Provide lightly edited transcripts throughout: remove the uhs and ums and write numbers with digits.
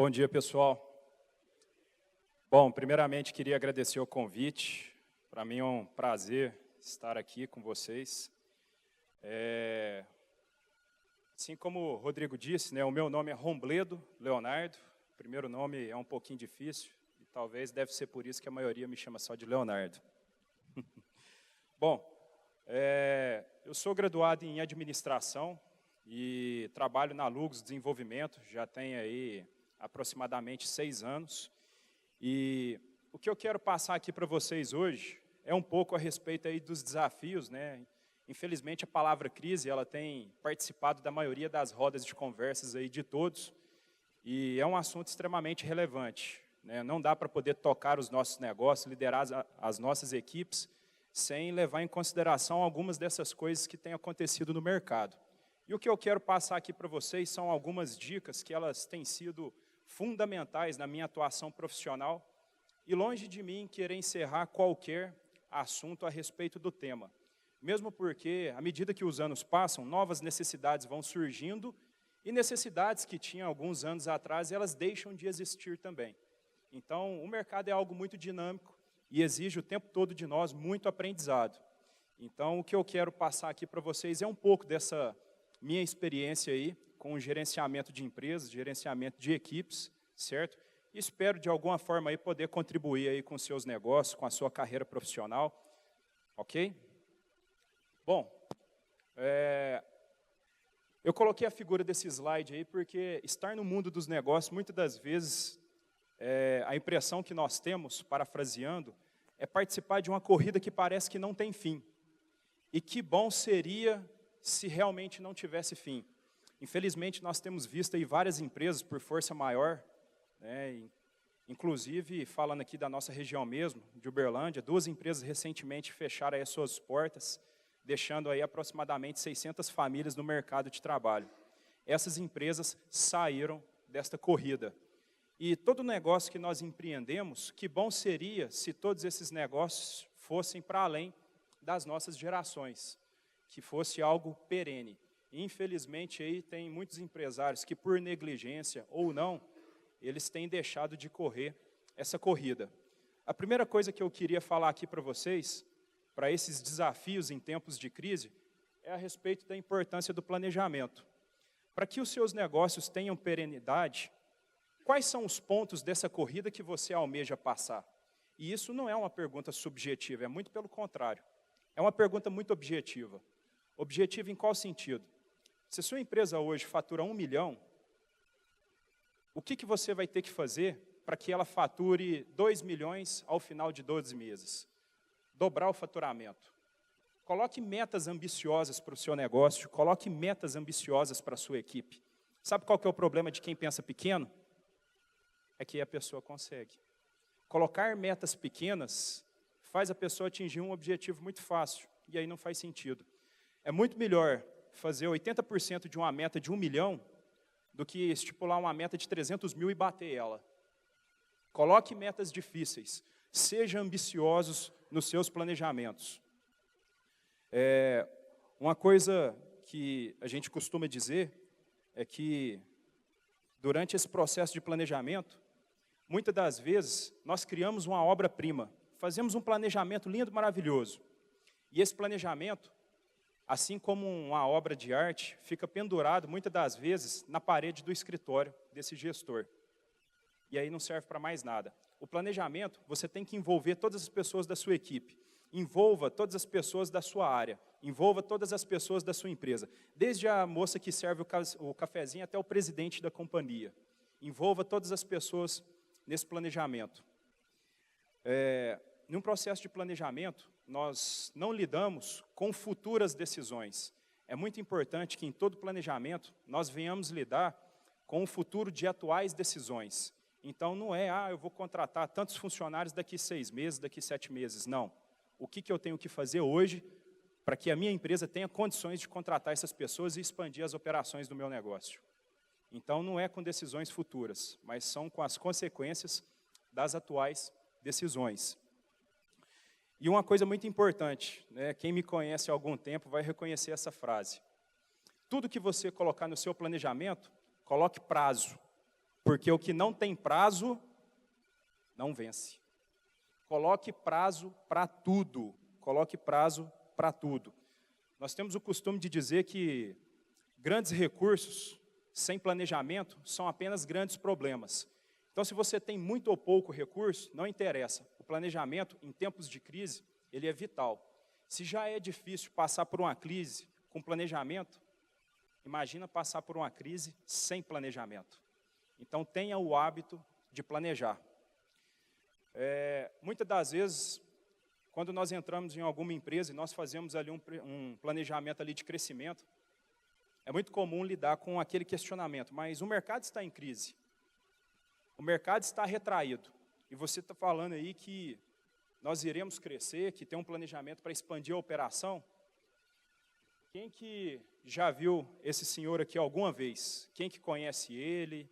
Bom dia, pessoal. Bom, primeiramente queria agradecer o convite. Para mim é um prazer estar aqui com vocês. Assim como o Rodrigo disse, né, o meu nome é Rombledo Leonardo. O primeiro nome é um pouquinho difícil e talvez deve ser por isso que a maioria me chama só de Leonardo. Bom, eu sou graduado em administração e trabalho na Lugos Desenvolvimento, já tem aí aproximadamente 6 anos. E o que eu quero passar aqui para vocês hoje é um pouco a respeito aí dos desafios, né? Infelizmente a palavra crise, ela tem participado da maioria das rodas de conversas aí de todos, e é um assunto extremamente relevante, né? Não dá para poder tocar os nossos negócios, liderar as nossas equipes, sem levar em consideração algumas dessas coisas que têm acontecido no mercado. E o que eu quero passar aqui para vocês são algumas dicas que elas têm sido fundamentais na minha atuação profissional, e longe de mim querer encerrar qualquer assunto a respeito do tema. Mesmo porque, à medida que os anos passam, novas necessidades vão surgindo, e necessidades que tinham alguns anos atrás, elas deixam de existir também. Então, o mercado é algo muito dinâmico e exige o tempo todo de nós muito aprendizado. Então, o que eu quero passar aqui para vocês é um pouco dessa minha experiência aí, com o gerenciamento de empresas, gerenciamento de equipes, certo? E espero, de alguma forma, aí, poder contribuir aí com seus negócios, com a sua carreira profissional, ok? Bom, eu coloquei a figura desse slide aí porque estar no mundo dos negócios, muitas das vezes, a impressão que nós temos, parafraseando, é participar de uma corrida que parece que não tem fim. E que bom seria se realmente não tivesse fim. Infelizmente, nós temos visto aí várias empresas por força maior, né, inclusive, falando aqui da nossa região mesmo, de Uberlândia, 2 empresas recentemente fecharam aí as suas portas, deixando aí aproximadamente 600 famílias no mercado de trabalho. Essas empresas saíram desta corrida. E todo negócio que nós empreendemos, que bom seria se todos esses negócios fossem para além das nossas gerações, que fosse algo perene. Infelizmente, aí tem muitos empresários que, por negligência ou não, eles têm deixado de correr essa corrida. A primeira coisa que eu queria falar aqui para vocês, para esses desafios em tempos de crise, é a respeito da importância do planejamento. Para que os seus negócios tenham perenidade, quais são os pontos dessa corrida que você almeja passar? E isso não é uma pergunta subjetiva, é muito pelo contrário. É uma pergunta muito objetiva. Objetiva em qual sentido? Se a sua empresa hoje fatura 1 milhão, o que você vai ter que fazer para que ela fature 2 milhões ao final de 12 meses? Dobrar o faturamento. Coloque metas ambiciosas para o seu negócio, coloque metas ambiciosas para a sua equipe. Sabe qual que é o problema de quem pensa pequeno? É que a pessoa consegue. Colocar metas pequenas faz a pessoa atingir um objetivo muito fácil, e aí não faz sentido. É muito melhor fazer 80% de uma meta de 1 milhão do que estipular uma meta de 300 mil e bater ela. Coloque metas difíceis, seja ambiciosos nos seus planejamentos. Uma coisa que a gente costuma dizer é que, durante esse processo de planejamento, muitas das vezes nós criamos uma obra-prima, fazemos um planejamento lindo, maravilhoso, e esse planejamento, assim como uma obra de arte, fica pendurado, muitas das vezes, na parede do escritório desse gestor. E aí não serve para mais nada. O planejamento, você tem que envolver todas as pessoas da sua equipe. Envolva todas as pessoas da sua área. Envolva todas as pessoas da sua empresa. Desde a moça que serve o cafezinho até o presidente da companhia. Envolva todas as pessoas nesse planejamento. Num processo de planejamento, nós não lidamos com futuras decisões. É muito importante que em todo planejamento nós venhamos lidar com o futuro de atuais decisões. Então não é, eu vou contratar tantos funcionários daqui 6 meses, daqui 7 meses, não. O que eu tenho que fazer hoje para que a minha empresa tenha condições de contratar essas pessoas e expandir as operações do meu negócio? Então não é com decisões futuras, mas são com as consequências das atuais decisões. E uma coisa muito importante, né, quem me conhece há algum tempo vai reconhecer essa frase. Tudo que você colocar no seu planejamento, coloque prazo. Porque o que não tem prazo, não vence. Coloque prazo para tudo. Coloque prazo para tudo. Nós temos o costume de dizer que grandes recursos, sem planejamento, são apenas grandes problemas. Então, se você tem muito ou pouco recurso, não interessa. O planejamento, em tempos de crise, ele é vital. Se já é difícil passar por uma crise com planejamento, imagina passar por uma crise sem planejamento. Então, tenha o hábito de planejar. Muitas das vezes, quando nós entramos em alguma empresa e nós fazemos ali um planejamento ali de crescimento, é muito comum lidar com aquele questionamento, mas o mercado está em crise, o mercado está retraído, e você está falando aí que nós iremos crescer, que tem um planejamento para expandir a operação. Quem que já viu esse senhor aqui alguma vez? Quem que conhece ele?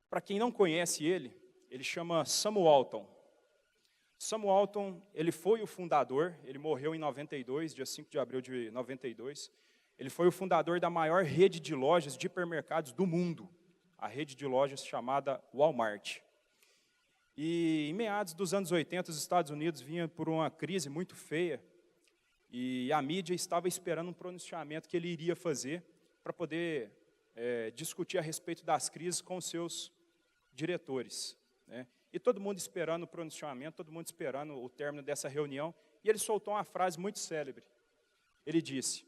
Para quem não conhece ele chama Sam Walton. Sam Walton, ele foi o fundador, ele morreu em 92, dia 5 de abril de 92. Ele foi o fundador da maior rede de lojas de hipermercados do mundo, a rede de lojas chamada Walmart. E em meados dos anos 80, os Estados Unidos vinham por uma crise muito feia, e a mídia estava esperando um pronunciamento que ele iria fazer para poder discutir a respeito das crises com os seus diretores, né? E todo mundo esperando o pronunciamento, todo mundo esperando o término dessa reunião, e ele soltou uma frase muito célebre. Ele disse: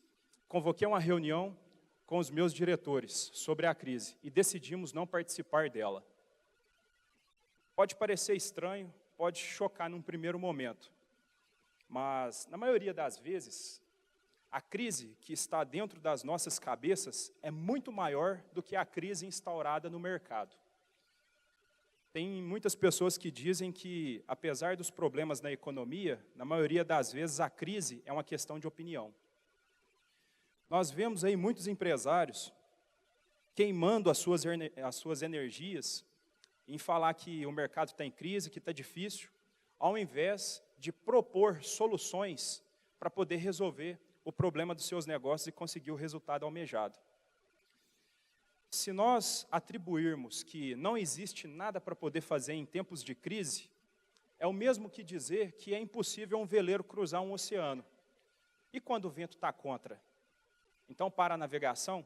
convoquei uma reunião com os meus diretores sobre a crise e decidimos não participar dela. Pode parecer estranho, pode chocar num primeiro momento, mas na maioria das vezes, a crise que está dentro das nossas cabeças é muito maior do que a crise instaurada no mercado. Tem muitas pessoas que dizem que, apesar dos problemas na economia, na maioria das vezes a crise é uma questão de opinião. Nós vemos aí muitos empresários queimando as suas energias em falar que o mercado está em crise, que está difícil, ao invés de propor soluções para poder resolver o problema dos seus negócios e conseguir o resultado almejado. Se nós atribuirmos que não existe nada para poder fazer em tempos de crise, é o mesmo que dizer que é impossível um veleiro cruzar um oceano. E quando o vento está contra? Então, para a navegação?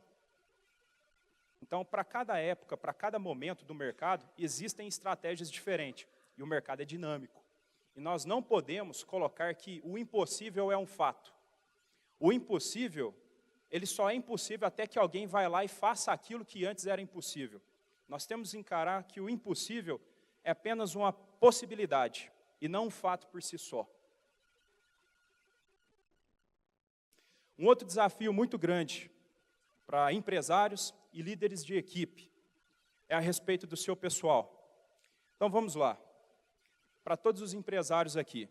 Então, para cada época, para cada momento do mercado, existem estratégias diferentes. E o mercado é dinâmico. E nós não podemos colocar que o impossível é um fato. O impossível, ele só é impossível até que alguém vá lá e faça aquilo que antes era impossível. Nós temos que encarar que o impossível é apenas uma possibilidade e não um fato por si só. Um outro desafio muito grande para empresários e líderes de equipe é a respeito do seu pessoal. Então vamos lá. Para todos os empresários aqui,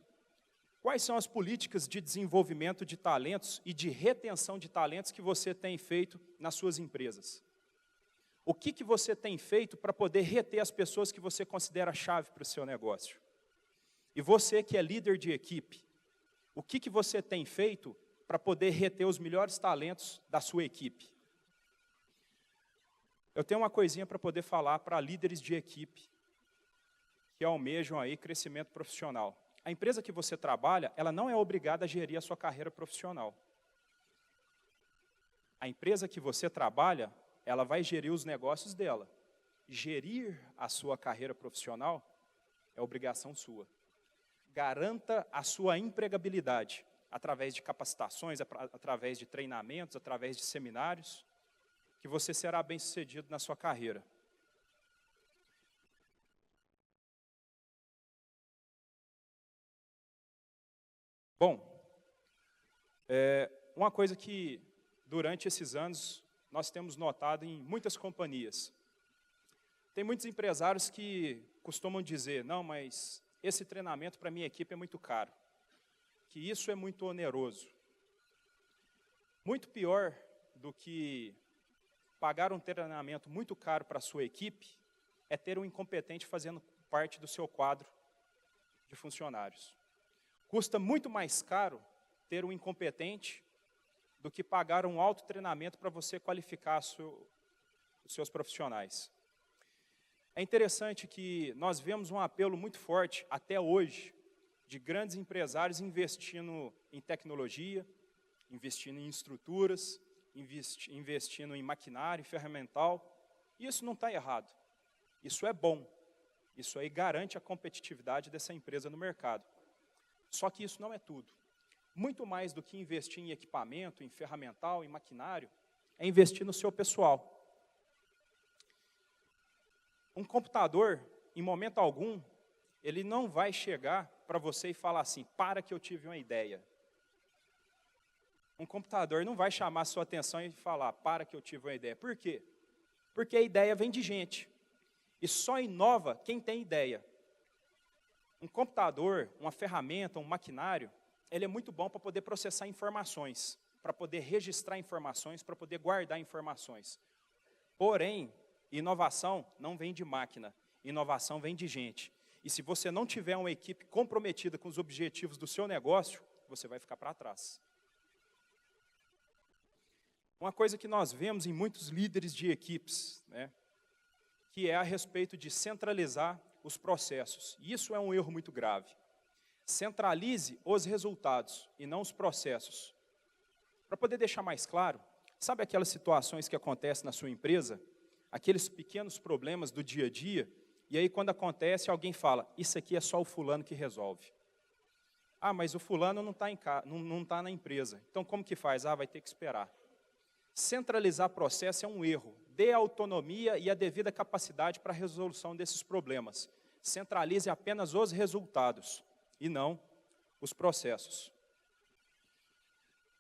quais são as políticas de desenvolvimento de talentos e de retenção de talentos que você tem feito nas suas empresas? O que você tem feito para poder reter as pessoas que você considera chave para o seu negócio? E você que é líder de equipe, o que você tem feito para poder reter os melhores talentos da sua equipe? Eu tenho uma coisinha para poder falar para líderes de equipe que almejam aí crescimento profissional. A empresa que você trabalha, ela não é obrigada a gerir a sua carreira profissional. A empresa que você trabalha, ela vai gerir os negócios dela. Gerir a sua carreira profissional é obrigação sua. Garanta a sua empregabilidade através de capacitações, através de treinamentos, através de seminários, que você será bem-sucedido na sua carreira. Bom, uma coisa que durante esses anos nós temos notado em muitas companhias. Tem muitos empresários que costumam dizer: não, mas esse treinamento para a minha equipe é muito caro, que isso é muito oneroso. Muito pior do que pagar um treinamento muito caro para a sua equipe é ter um incompetente fazendo parte do seu quadro de funcionários. Custa muito mais caro ter um incompetente do que pagar um alto treinamento para você qualificar os seus profissionais. É interessante que nós vemos um apelo muito forte, até hoje, de grandes empresários investindo em tecnologia, investindo em estruturas, investindo em maquinário, ferramental. E isso não está errado. Isso é bom. Isso aí garante a competitividade dessa empresa no mercado. Só que isso não é tudo. Muito mais do que investir em equipamento, em ferramental, em maquinário, é investir no seu pessoal. Um computador, em momento algum, ele não vai chegar para você e falar assim, para que eu tive uma ideia. Um computador não vai chamar a sua atenção e falar, para que eu tive uma ideia. Por quê? Porque a ideia vem de gente. E só inova quem tem ideia. Um computador, uma ferramenta, um maquinário, ele é muito bom para poder processar informações, para poder registrar informações, para poder guardar informações. Porém, inovação não vem de máquina, inovação vem de gente. E se você não tiver uma equipe comprometida com os objetivos do seu negócio, você vai ficar para trás. Uma coisa que nós vemos em muitos líderes de equipes, né, que é a respeito de centralizar os processos. E isso é um erro muito grave. Centralize os resultados e não os processos. Para poder deixar mais claro, sabe aquelas situações que acontecem na sua empresa? Aqueles pequenos problemas do dia a dia, e aí quando acontece, alguém fala, isso aqui é só o fulano que resolve. Ah, mas o fulano não está na empresa. Então como que faz? Ah, vai ter que esperar. Centralizar processo é um erro. Dê autonomia e a devida capacidade para a resolução desses problemas. Centralize apenas os resultados e não os processos.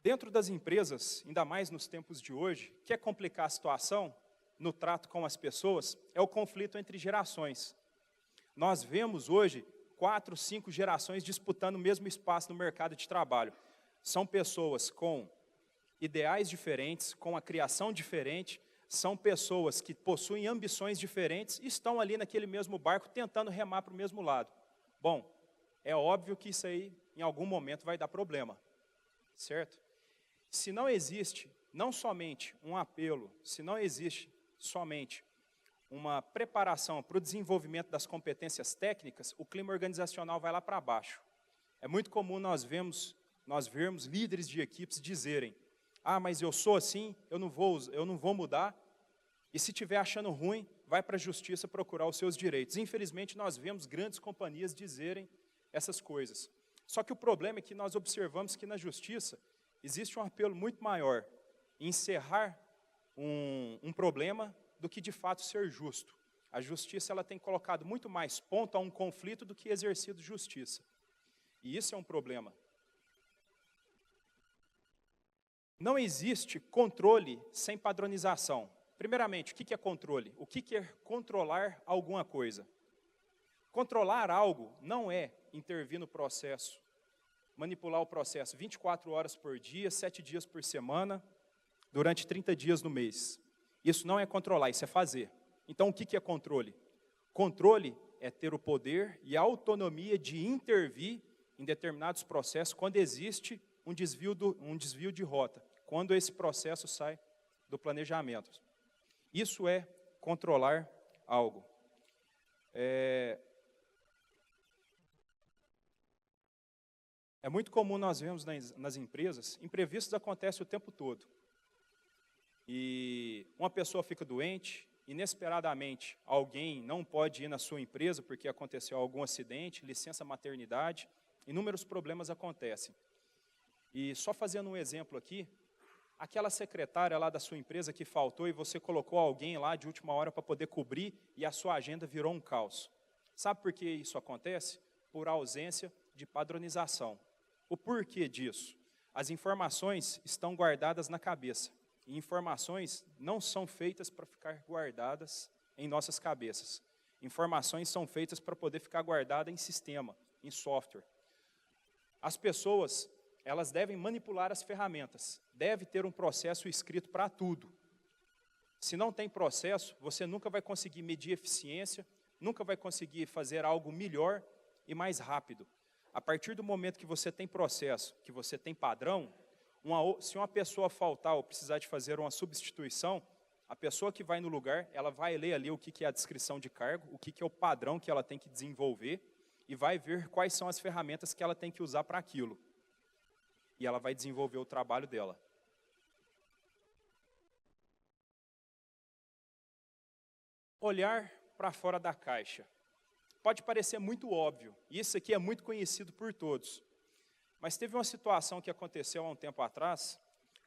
Dentro das empresas, ainda mais nos tempos de hoje, quer complicar a situação no trato com as pessoas, é o conflito entre gerações. Nós vemos hoje 4, 5 gerações disputando o mesmo espaço no mercado de trabalho. São pessoas com ideais diferentes, com a criação diferente, são pessoas que possuem ambições diferentes e estão ali naquele mesmo barco tentando remar para o mesmo lado. Bom, é óbvio que isso aí em algum momento vai dar problema, certo? Se não existe não somente um apelo, se não existe somente uma preparação para o desenvolvimento das competências técnicas, o clima organizacional vai lá para baixo. É muito comum nós vermos líderes de equipes dizerem, ah, mas eu sou assim, eu não vou mudar, e se estiver achando ruim, vai para a justiça procurar os seus direitos. Infelizmente, nós vemos grandes companhias dizerem essas coisas. Só que o problema é que nós observamos que na justiça existe um apelo muito maior em encerrar um problema do que de fato ser justo. A justiça ela tem colocado muito mais ponto a um conflito do que exercido justiça. E isso é um problema. Não existe controle sem padronização. Primeiramente, o que é controle? O que é controlar alguma coisa? Controlar algo não é intervir no processo, manipular o processo 24 horas por dia, 7 dias por semana, durante 30 dias no mês. Isso não é controlar, isso é fazer. Então, o que é controle? Controle é ter o poder e a autonomia de intervir em determinados processos quando existe um desvio de rota, quando esse processo sai do planejamento. Isso é controlar algo. É muito comum nós vemos nas empresas, imprevistos acontecem o tempo todo. E uma pessoa fica doente, inesperadamente alguém não pode ir na sua empresa porque aconteceu algum acidente, licença maternidade, inúmeros problemas acontecem. E só fazendo um exemplo aqui, aquela secretária lá da sua empresa que faltou e você colocou alguém lá de última hora para poder cobrir e a sua agenda virou um caos. Sabe por que isso acontece? Por ausência de padronização. O porquê disso? As informações estão guardadas na cabeça. E informações não são feitas para ficar guardadas em nossas cabeças. Informações são feitas para poder ficar guardadas em sistema, em software. As pessoas, elas devem manipular as ferramentas. Deve ter um processo escrito para tudo. Se não tem processo, você nunca vai conseguir medir eficiência, nunca vai conseguir fazer algo melhor e mais rápido. A partir do momento que você tem processo, que você tem padrão, se uma pessoa faltar ou precisar de fazer uma substituição, A pessoa que vai no lugar, ela vai ler ali o que é a descrição de cargo, o que é o padrão que ela tem que desenvolver, e vai ver quais são as ferramentas que ela tem que usar para aquilo. E ela vai desenvolver o trabalho dela. Olhar para fora da caixa. Pode parecer muito óbvio, e isso aqui é muito conhecido por todos. Mas teve uma situação que aconteceu há um tempo atrás,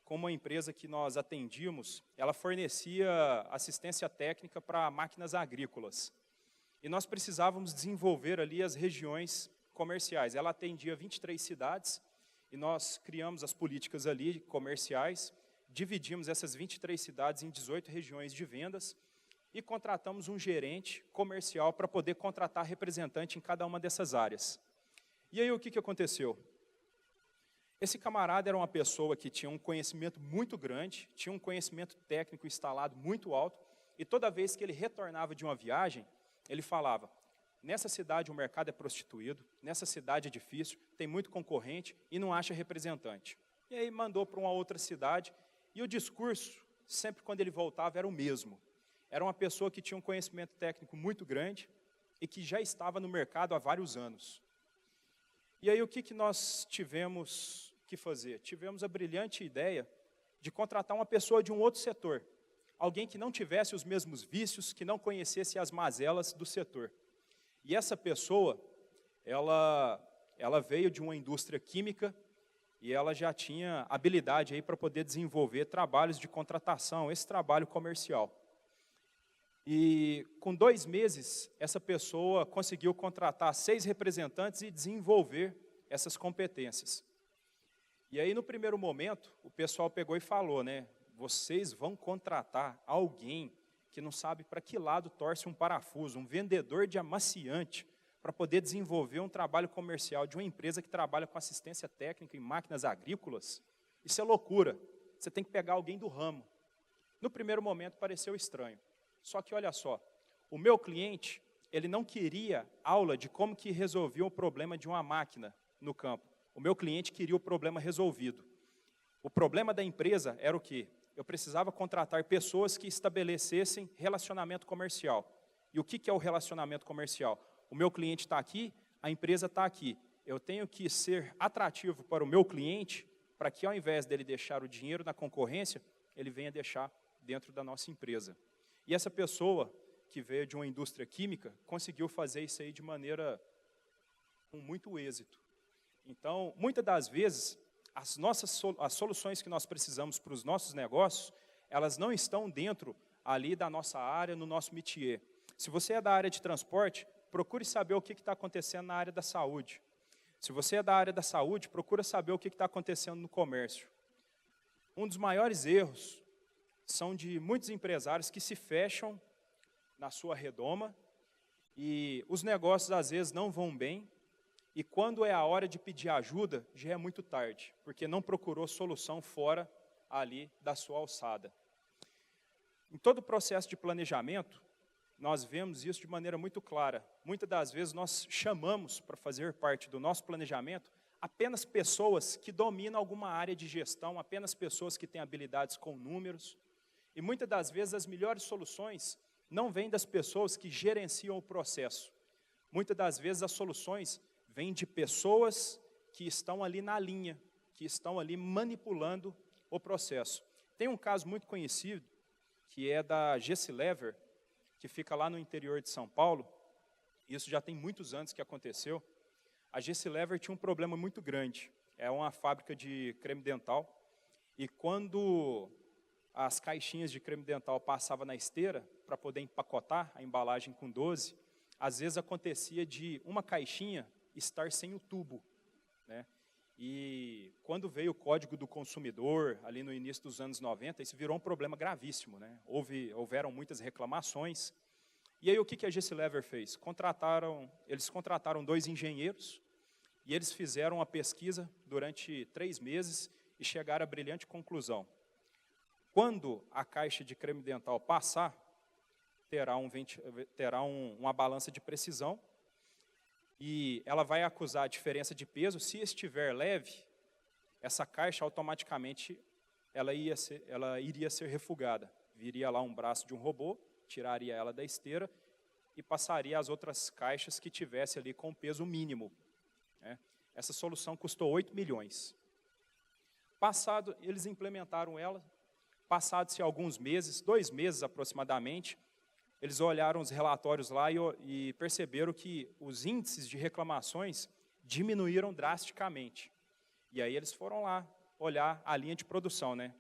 com uma empresa que nós atendíamos, ela fornecia assistência técnica para máquinas agrícolas. E nós precisávamos desenvolver ali as regiões comerciais. Ela atendia 23 cidades, e nós criamos as políticas ali comerciais, dividimos essas 23 cidades em 18 regiões de vendas, e contratamos um gerente comercial para poder contratar representante em cada uma dessas áreas. E aí o que aconteceu? Esse camarada era uma pessoa que tinha um conhecimento muito grande, tinha um conhecimento técnico instalado muito alto, e toda vez que ele retornava de uma viagem, ele falava, nessa cidade o mercado é prostituído, nessa cidade é difícil, tem muito concorrente e não acha representante. E aí mandou para uma outra cidade, e o discurso, sempre quando ele voltava, era o mesmo. Era uma pessoa que tinha um conhecimento técnico muito grande e que já estava no mercado há vários anos. E aí o que nós tivemos que fazer? Tivemos a brilhante ideia de contratar uma pessoa de um outro setor, alguém que não tivesse os mesmos vícios, que não conhecesse as mazelas do setor. E essa pessoa, ela veio de uma indústria química e ela já tinha habilidade aí para poder desenvolver trabalhos de contratação, esse trabalho comercial. E com 2 meses, essa pessoa conseguiu contratar 6 representantes e desenvolver essas competências. E aí, no primeiro momento, o pessoal pegou e falou, né, vocês vão contratar alguém que não sabe para que lado torce um parafuso, um vendedor de amaciante, para poder desenvolver um trabalho comercial de uma empresa que trabalha com assistência técnica em máquinas agrícolas? Isso é loucura. Você tem que pegar alguém do ramo. No primeiro momento, pareceu estranho. Só que, olha só, o meu cliente, ele não queria aula de como que resolvia o problema de uma máquina no campo. O meu cliente queria o problema resolvido. O problema da empresa era o quê? Eu precisava contratar pessoas que estabelecessem relacionamento comercial. E o que é o relacionamento comercial? O meu cliente está aqui, a empresa está aqui. Eu tenho que ser atrativo para o meu cliente, para que ao invés dele deixar o dinheiro na concorrência, ele venha deixar dentro da nossa empresa. E essa pessoa, que veio de uma indústria química, conseguiu fazer isso aí de maneira com muito êxito. Então, muitas das vezes, as soluções que nós precisamos para os nossos negócios, elas não estão dentro ali da nossa área, no nosso métier. Se você é da área de transporte, procure saber o que está acontecendo na área da saúde. Se você é da área da saúde, procura saber o que está acontecendo no comércio. Um dos maiores erros são de muitos empresários que se fecham na sua redoma e os negócios às vezes não vão bem e quando é a hora de pedir ajuda, já é muito tarde, porque não procurou solução fora ali da sua alçada. Em todo o processo de planejamento, nós vemos isso de maneira muito clara. Muitas das vezes nós chamamos para fazer parte do nosso planejamento apenas pessoas que dominam alguma área de gestão, apenas pessoas que têm habilidades com números. E muitas das vezes as melhores soluções não vêm das pessoas que gerenciam o processo. Muitas das vezes as soluções vêm de pessoas que estão ali na linha, que estão ali manipulando o processo. Tem um caso muito conhecido, que é da Gessilever, que fica lá no interior de São Paulo. Isso já tem muitos anos que aconteceu. A Gessilever tinha um problema muito grande. É uma fábrica de creme dental. E quando as caixinhas de creme dental passavam na esteira, para poder empacotar a embalagem com 12, às vezes acontecia de uma caixinha estar sem o tubo, né? E quando veio o Código do Consumidor, ali no início dos anos 90, isso virou um problema gravíssimo, né? Houveram muitas reclamações. E aí o que a Gessilever fez? Eles contrataram 2 engenheiros e eles fizeram uma pesquisa durante 3 meses e chegaram à brilhante conclusão. Quando a caixa de creme dental passar, terá uma balança de precisão e ela vai acusar a diferença de peso. Se estiver leve, essa caixa automaticamente ela iria ser refugada. Viria lá um braço de um robô, tiraria ela da esteira e passaria as outras caixas que tivesse ali com peso mínimo, né? Essa solução custou 8 milhões. Eles implementaram ela, passados-se alguns meses, 2 meses aproximadamente, eles olharam os relatórios lá e perceberam que os índices de reclamações diminuíram drasticamente. E aí eles foram lá olhar a linha de produção, né?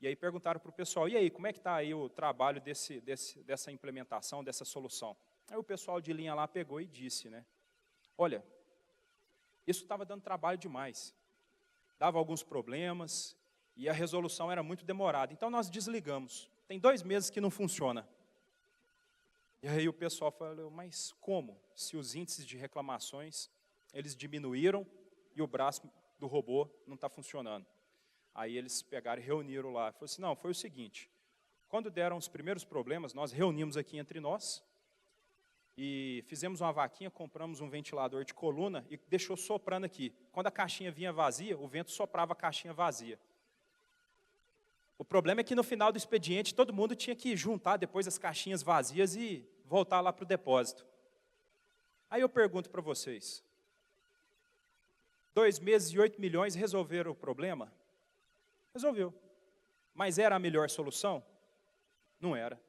E aí perguntaram para o pessoal, e aí, como é que está aí o trabalho dessa implementação, dessa solução? Aí o pessoal de linha lá pegou e disse, né? Olha, isso estava dando trabalho demais. Dava alguns problemas e a resolução era muito demorada. Então nós desligamos. Tem 2 meses que não funciona. E aí o pessoal falou, mas como? Se os índices de reclamações, eles diminuíram e o braço do robô não está funcionando. Aí eles pegaram e reuniram lá. Falaram assim, não, foi o seguinte, quando deram os primeiros problemas, nós reunimos aqui entre nós e fizemos uma vaquinha, compramos um ventilador de coluna e deixou soprando aqui. Quando a caixinha vinha vazia, o vento soprava a caixinha vazia. O problema é que no final do expediente, todo mundo tinha que juntar depois as caixinhas vazias e voltar lá para o depósito. Aí eu pergunto para vocês, 2 meses e 8 milhões resolveram o problema? Resolveu. Mas era a melhor solução? Não era.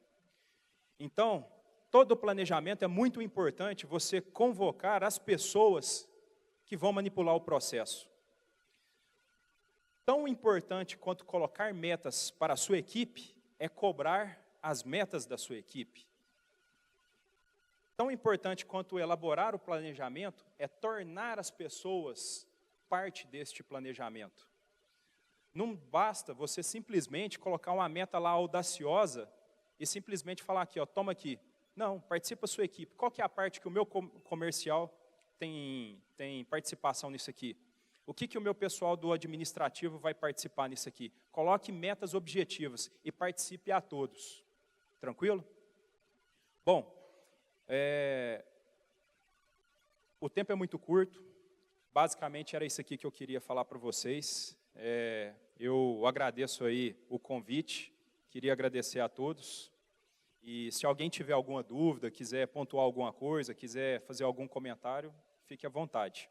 Então, todo o planejamento é muito importante você convocar as pessoas que vão manipular o processo. Tão importante quanto colocar metas para a sua equipe é cobrar as metas da sua equipe. Tão importante quanto elaborar o planejamento é tornar as pessoas parte deste planejamento. Não basta você simplesmente colocar uma meta lá audaciosa e simplesmente falar aqui, ó, toma aqui. Não, participa a sua equipe. Qual que é a parte que o meu comercial tem participação nisso aqui? O que o meu pessoal do administrativo vai participar nisso aqui? Coloque metas objetivas e participe a todos. Tranquilo? Bom, o tempo é muito curto. Basicamente era isso aqui que eu queria falar para vocês. Eu agradeço aí o convite. Queria agradecer a todos. E se alguém tiver alguma dúvida, quiser pontuar alguma coisa, quiser fazer algum comentário, fique à vontade.